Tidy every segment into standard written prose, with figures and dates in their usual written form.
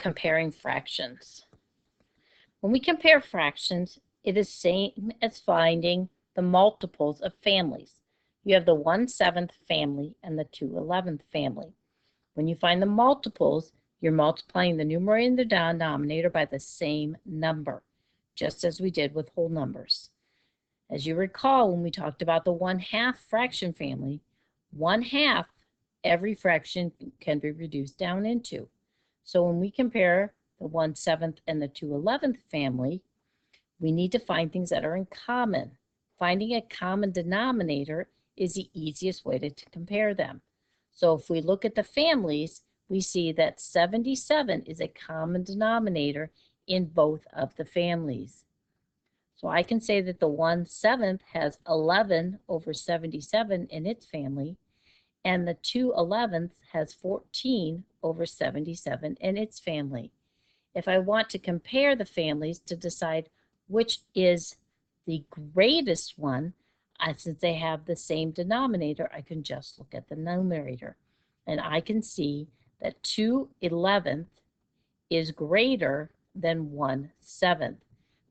comparing fractions. When we compare fractions, it is same as finding the multiples of families. You have the 1/7 family and the 2/11 family. When you find the multiples, you're multiplying the numerator and the denominator by the same number, just as we did with whole numbers. As you recall, when we talked about the 1/2 fraction family, 1/2, every fraction can be reduced down into. So when we compare the 1/7 and the 2/11 family, we need to find things that are in common. Finding a common denominator is the easiest way to compare them. So if we look at the families, we see that 77 is a common denominator in both of the families. So I can say that the 1/7 has 11 over 77 in its family, and the 2/11 has 14 over 77 in its family. If I want to compare the families to decide which is the greatest one, since they have the same denominator, I can just look at the numerator. And I can see that 2/11 is greater than 1/7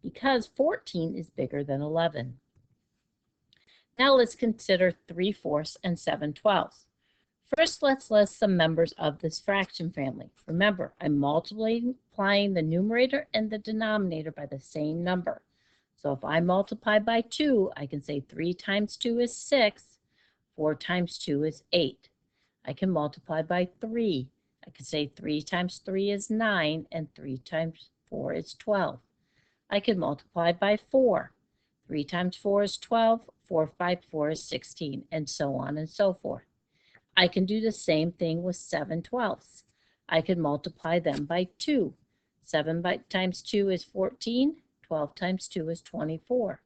because 14 is bigger than 11. Now let's consider 3/4 and 7/12. First, let's list some members of this fraction family. Remember, I'm multiplying the numerator and the denominator by the same number. So if I multiply by 2, I can say 3 times 2 is 6, 4 times 2 is 8. I can multiply by 3. I can say 3 times 3 is 9, and 3 times 4 is 12. I can multiply by 4. 3 times 4 is 12, 4 times 4 is 16, and so on and so forth. I can do the same thing with 7/12. I can multiply them by 2. 7 times 2 is 14. 12 times 2 is 24.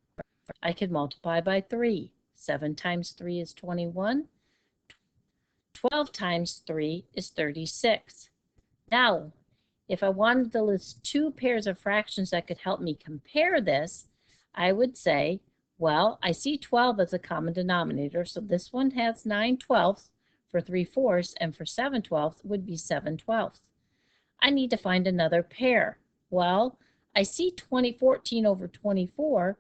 I can multiply by 3. 7 times 3 is 21. 12 times 3 is 36. Now, if I wanted to list two pairs of fractions that could help me compare this, I would say, well, I see 12 as a common denominator, so this one has 9/12 for 3/4, and for 7/12 would be 7/12. I need to find another pair. Well, I see 14 over 24.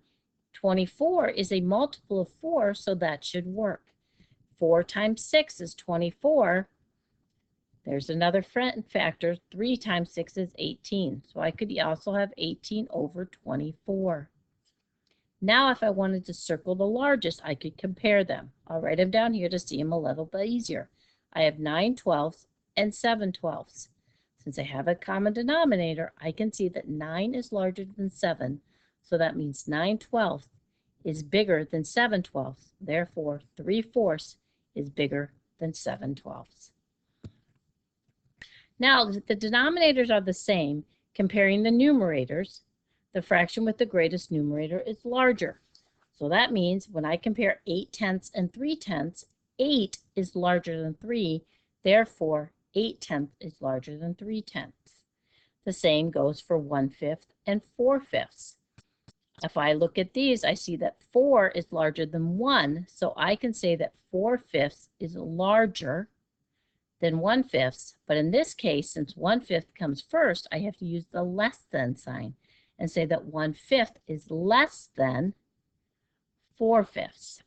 24 is a multiple of 4, so that should work. 4 times 6 is 24. There's another factor. 3 times 6 is 18. So I could also have 18 over 24. Now, if I wanted to circle the largest, I could compare them. I'll write them down here to see them a little bit easier. I have 9/12 and 7/12. Since I have a common denominator, I can see that 9 is larger than 7. So that means 9/12 is bigger than 7/12. Therefore, 3/4 is bigger than 7/12. Now, the denominators are the same. Comparing the numerators, the fraction with the greatest numerator is larger. So that means when I compare 8/10 and 3/10, 8 is larger than 3. Therefore, 8/10 is larger than 3/10. The same goes for 1/5 and 4/5. If I look at these, I see that 4 is larger than 1. So I can say that 4/5 is larger than 1/5. But in this case, since 1/5 comes first, I have to use the less than sign and say that 1/5 is less than 4/5.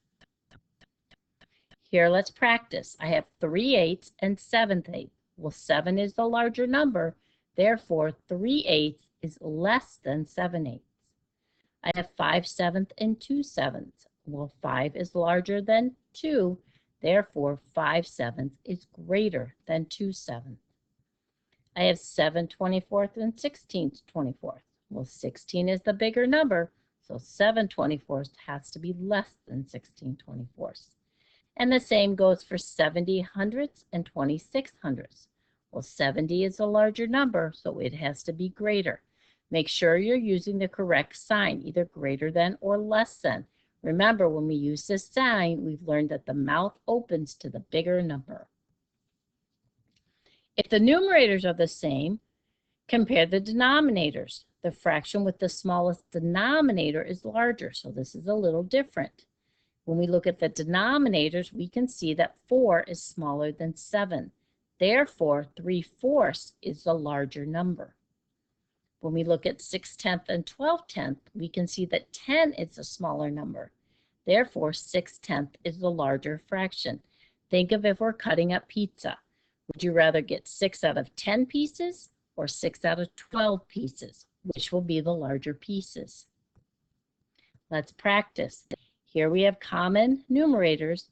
Here, let's practice. I have 3/8 and 7/8. Well, 7 is the larger number. Therefore, 3/8 is less than 7/8. I have 5/7 and 2/7. Well, 5 is larger than 2. Therefore, 5/7 is greater than 2/7. I have 7/24 and 16/24. Well, 16 is the bigger number, so 7/24 has to be less than 16/24. And the same goes for 70 hundredths and 26 hundredths. Well, 70 is a larger number, so it has to be greater. Make sure you're using the correct sign, either greater than or less than. Remember, when we use this sign, we've learned that the mouth opens to the bigger number. If the numerators are the same, compare the denominators. The fraction with the smallest denominator is larger, so this is a little different. When we look at the denominators, we can see that 4 is smaller than 7. Therefore, 3/4 is the larger number. When we look at 6/10 and 12/10, we can see that 10 is a smaller number. Therefore, 6/10 is the larger fraction. Think of if we're cutting up pizza. Would you rather get 6 out of 10 pieces or 6 out of 12 pieces? Which will be the larger pieces? Let's practice. Here we have common numerators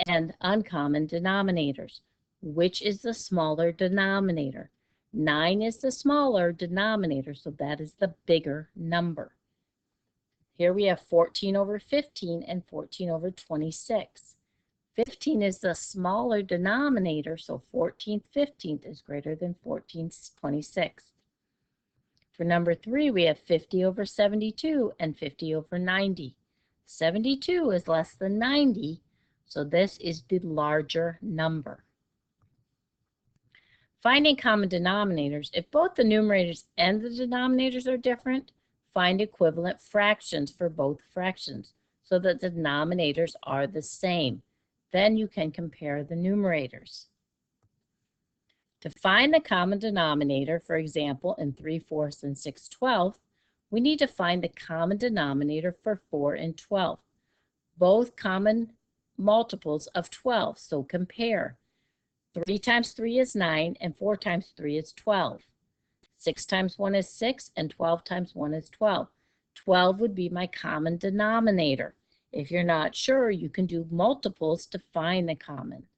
and uncommon denominators. Which is the smaller denominator? 9 is the smaller denominator, so that is the bigger number. Here we have 14 over 15 and 14 over 26. 15 is the smaller denominator, so 14/15 is greater than 14/26. For number 3, we have 50 over 72 and 50 over 90. 72 is less than 90, so this is the larger number. Finding common denominators. If both the numerators and the denominators are different, find equivalent fractions for both fractions so that the denominators are the same. Then you can compare the numerators. To find the common denominator, for example, in 3/4 and 6/12, we need to find the common denominator for 4 and 12. Both common multiples of 12, so compare. 3 times 3 is 9, and 4 times 3 is 12. 6 times 1 is 6, and 12 times 1 is 12. 12 would be my common denominator. If you're not sure, you can do multiples to find the common.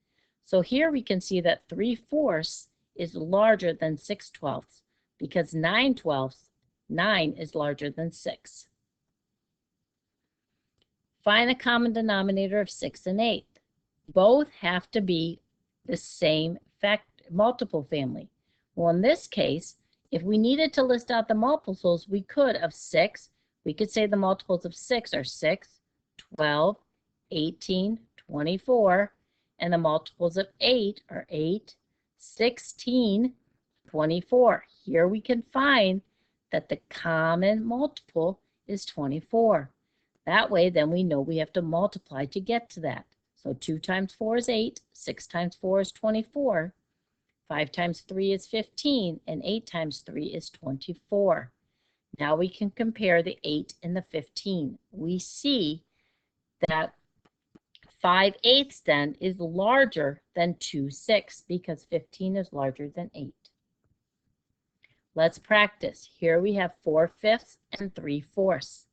So here we can see that 3/4 is larger than 6/12 because 9 is larger than 6. Find the common denominator of 6 and 8. Both have to be the same multiple family. Well, in this case, if we needed to list out the multiples, we could of 6. We could say the multiples of 6 are 6, 12, 18, 24, and the multiples of 8 are 8, 16, 24. Here we can find that the common multiple is 24. That way, then we know we have to multiply to get to that. So 2 times 4 is 8, 6 times 4 is 24, 5 times 3 is 15, and 8 times 3 is 24. Now we can compare the 8 and the 15. We see that 5/8 then is larger than 2/6 because 15 is larger than 8. Let's practice. Here we have 4/5 and 3/4.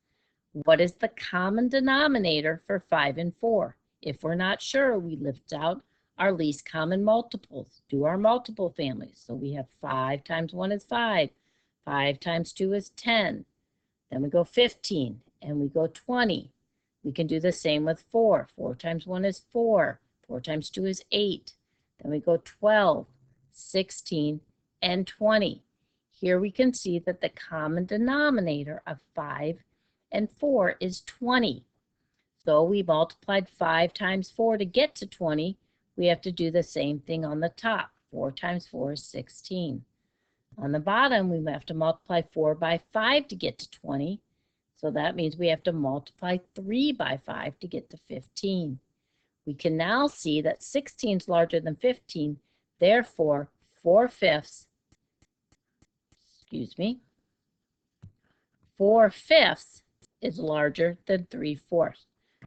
What is the common denominator for 5 and 4? If we're not sure, we lift out our least common multiples. Do our multiple families. So we have 5 times 1 is 5. 5 times 2 is 10. Then we go 15 and we go 20. We can do the same with 4. 4 times 1 is 4. 4 times 2 is 8. Then we go 12, 16, and 20. Here we can see that the common denominator of 5 and 4 is 20. So we multiplied 5 times 4 to get to 20. We have to do the same thing on the top. 4 times 4 is 16. On the bottom, we have to multiply 4 by 5 to get to 20. So that means we have to multiply 3 by 5 to get to 15. We can now see that 16 is larger than 15. Therefore, 4/5 is larger than 3/4.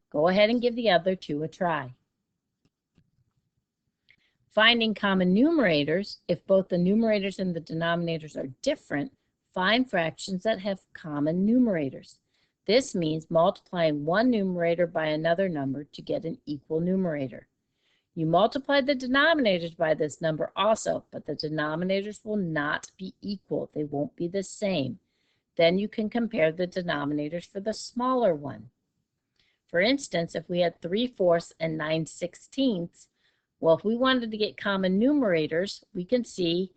Go ahead and give the other two a try. Finding common numerators. If both the numerators and the denominators are different, find fractions that have common numerators. This means multiplying one numerator by another number to get an equal numerator. You multiply the denominators by this number also, but the denominators will not be equal. They won't be the same. Then you can compare the denominators for the smaller one. For instance, if we had 3/4 and 9/16, well, if we wanted to get common numerators, we can see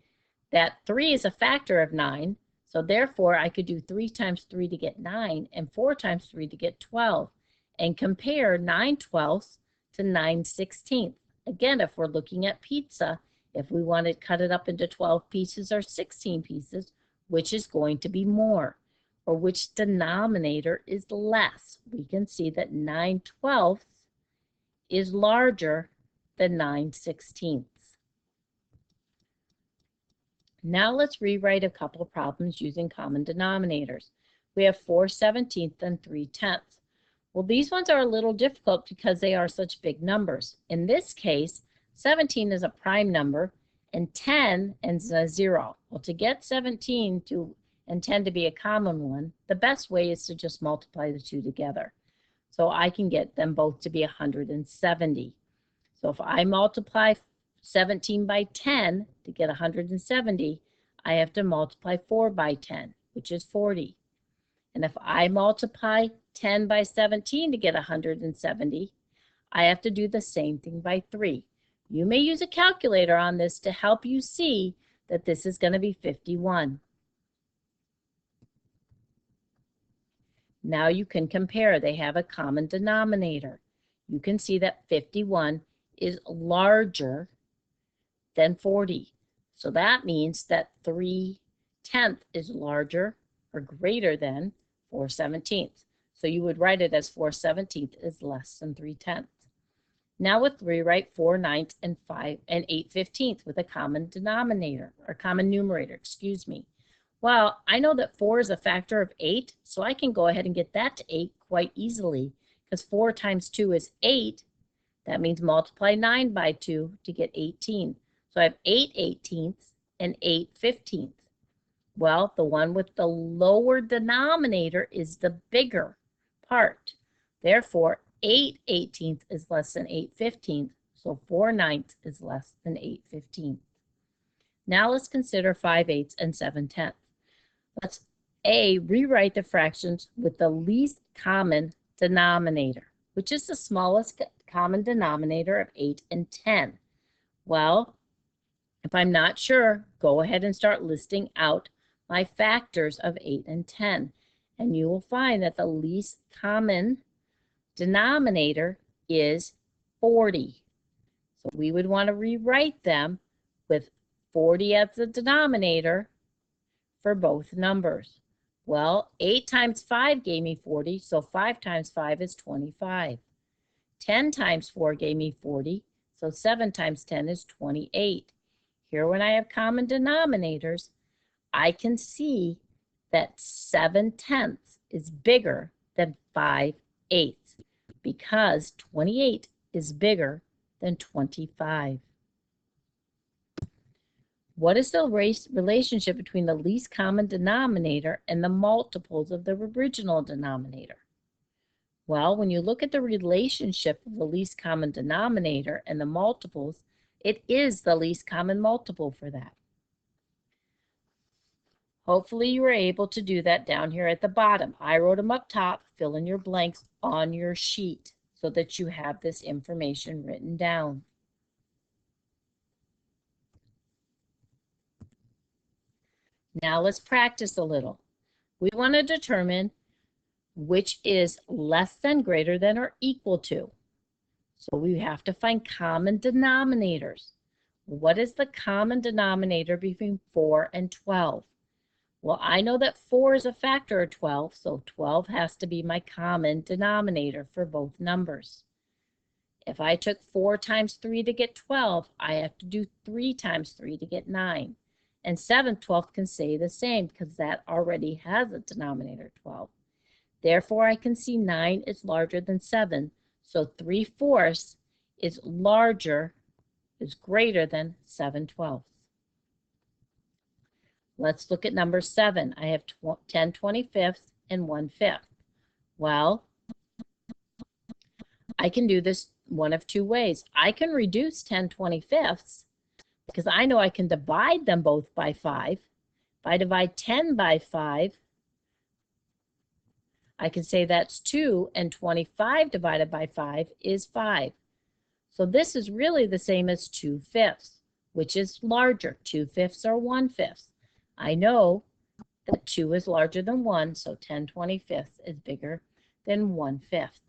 that 3 is a factor of 9. So therefore, I could do 3 times 3 to get 9 and 4 times 3 to get 12 and compare 9/12 to 9/16. Again, if we're looking at pizza, if we want to cut it up into 12 pieces or 16 pieces, which is going to be more? Or which denominator is less? We can see that 9/12 is larger than 9/16. Now let's rewrite a couple of problems using common denominators. We have 4/17 and 3/10. Well, these ones are a little difficult because they are such big numbers. In this case, 17 is a prime number and 10 ends in a 0. Well, to get 17 and 10 to be a common one, the best way is to just multiply the two together. So I can get them both to be 170. So if I multiply 17 by 10 to get 170, I have to multiply 4 by 10, which is 40. And if I multiply 10 by 17 to get 170, I have to do the same thing by 3. You may use a calculator on this to help you see that this is going to be 51. Now you can compare. They have a common denominator. You can see that 51 is larger than 40. So that means that 3/10 is larger or greater than 4/17. So you would write it as 4/17 is less than 3/10. Now with 3, write 4/9 and 8/15 with a common denominator, or common numerator, excuse me. Well, I know that 4 is a factor of 8, so I can go ahead and get that to 8 quite easily, because 4 times 2 is 8. That means multiply 9 by 2 to get 18. So I have 8/18 and 8/15. Well, the one with the lower denominator is the bigger part. Therefore, 8/18 is less than 8/15, so 4/9 is less than 8/15. Now let's consider 5/8 and 7/10. Let's rewrite the fractions with the least common denominator, which is the smallest common denominator of 8 and 10. Well, if I'm not sure, go ahead and start listing out my factors of 8 and 10, and you will find that the least common denominator is 40. So we would want to rewrite them with 40 as the denominator for both numbers. Well, 8 times 5 gave me 40, so 5 times 5 is 25. 10 times 4 gave me 40, so 7 times 10 is 28. Here, when I have common denominators, I can see that 7/10 is bigger than 5/8 because 28 is bigger than 25. What is the relationship between the least common denominator and the multiples of the original denominator? Well, when you look at the relationship of the least common denominator and the multiples, it is the least common multiple for that. Hopefully you were able to do that down here at the bottom. I wrote them up top. Fill in your blanks on your sheet so that you have this information written down. Now let's practice a little. We want to determine which is less than, greater than, or equal to. So we have to find common denominators. What is the common denominator between 4 and 12? Well, I know that 4 is a factor of 12, so 12 has to be my common denominator for both numbers. If I took 4 times 3 to get 12, I have to do 3 times 3 to get 9. And 7/12 can say the same because that already has a denominator 12. Therefore, I can see 9 is larger than 7, so 3/4 is greater than 7/12. Let's look at number 7. I have 10 25ths and 1/5. Well, I can do this one of two ways. I can reduce 10 25ths because I know I can divide them both by 5. If I divide 10 by 5, I can say that's 2, and 25 divided by 5 is 5. So this is really the same as 2/5, which is larger. 2/5 or 1/5. I know that 2 is larger than 1, so 10 25ths is bigger than 1/5.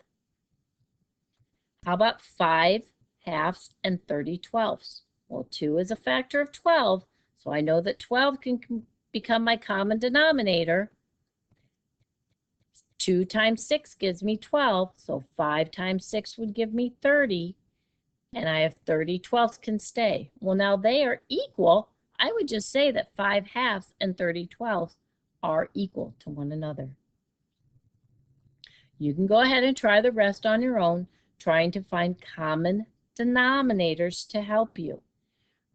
How about 5/2 and 30/12? Well, 2 is a factor of 12, so I know that 12 can become my common denominator. 2 times 6 gives me 12, so 5 times 6 would give me 30, and I have 30/12 can stay. Well, now they are equal. I would just say that 5/2 and 30/12 are equal to one another. You can go ahead and try the rest on your own, trying to find common denominators to help you.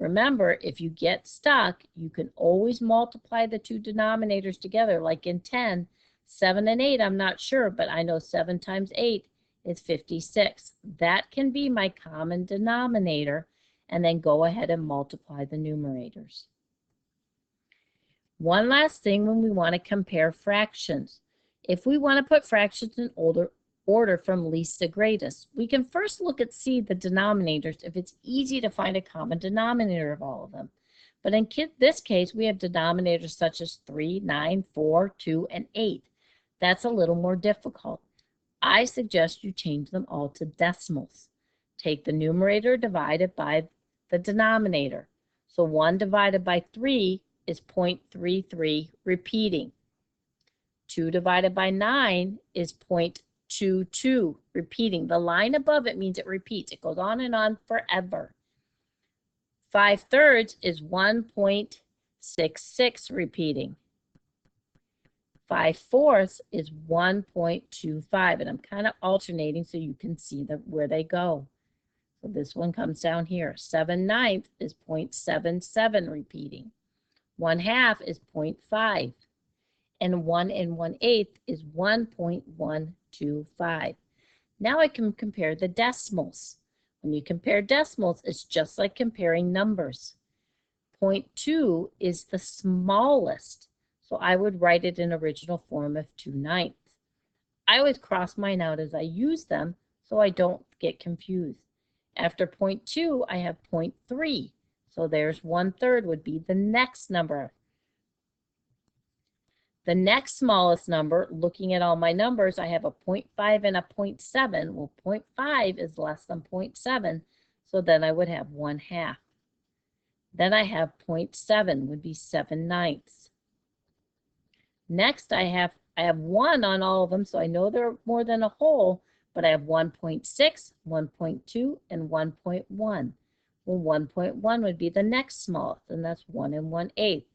Remember, if you get stuck, you can always multiply the two denominators together, like in 10, 7 and 8, I'm not sure, but I know 7 times 8 is 56. That can be my common denominator, and then go ahead and multiply the numerators. One last thing when we want to compare fractions. If we want to put fractions in order from least to greatest, we can first look at the denominators if it's easy to find a common denominator of all of them. But in this case, we have denominators such as 3, 9, 4, 2, and 8. That's a little more difficult. I suggest you change them all to decimals. Take the numerator divided by the denominator. So 1 divided by 3 is 0.33 repeating. 2 divided by 9 is 0.22 repeating. The line above it means it repeats. It goes on and on forever. 5/3 is 1.66 repeating. 5/4 is 1.25, and I'm kind of alternating so you can see where they go. So this one comes down here. 7/9 is 0.77 repeating. 1/2 is 0.5. And 1 1/8 is 1.125. Now I can compare the decimals. When you compare decimals, it's just like comparing numbers. 0.2 is the smallest, so I would write it in original form of 2/9. I always cross mine out as I use them so I don't get confused. After 0.2, I have 0.3, so there's 1/3 would be the next number. The next smallest number, looking at all my numbers, I have a 0.5 and a 0.7. Well, 0.5 is less than 0.7, so then I would have 1/2. Then I have 0.7 would be 7/9. Next, I have 1 on all of them, so I know they're more than a whole, but I have 1.6, 1.2, and 1.1. Well, 1.1 would be the next smallest, and that's 1 1/8.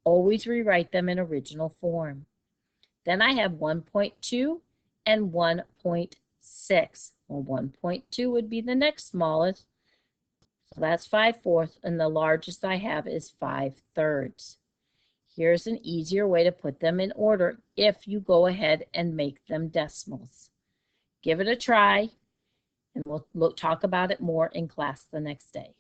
Always rewrite them in original form. Then I have 1.2 and 1.6. Well, 1.2 would be the next smallest. So that's 5/4, and the largest I have is 5/3. Here's an easier way to put them in order if you go ahead and make them decimals. Give it a try, and we'll talk about it more in class the next day.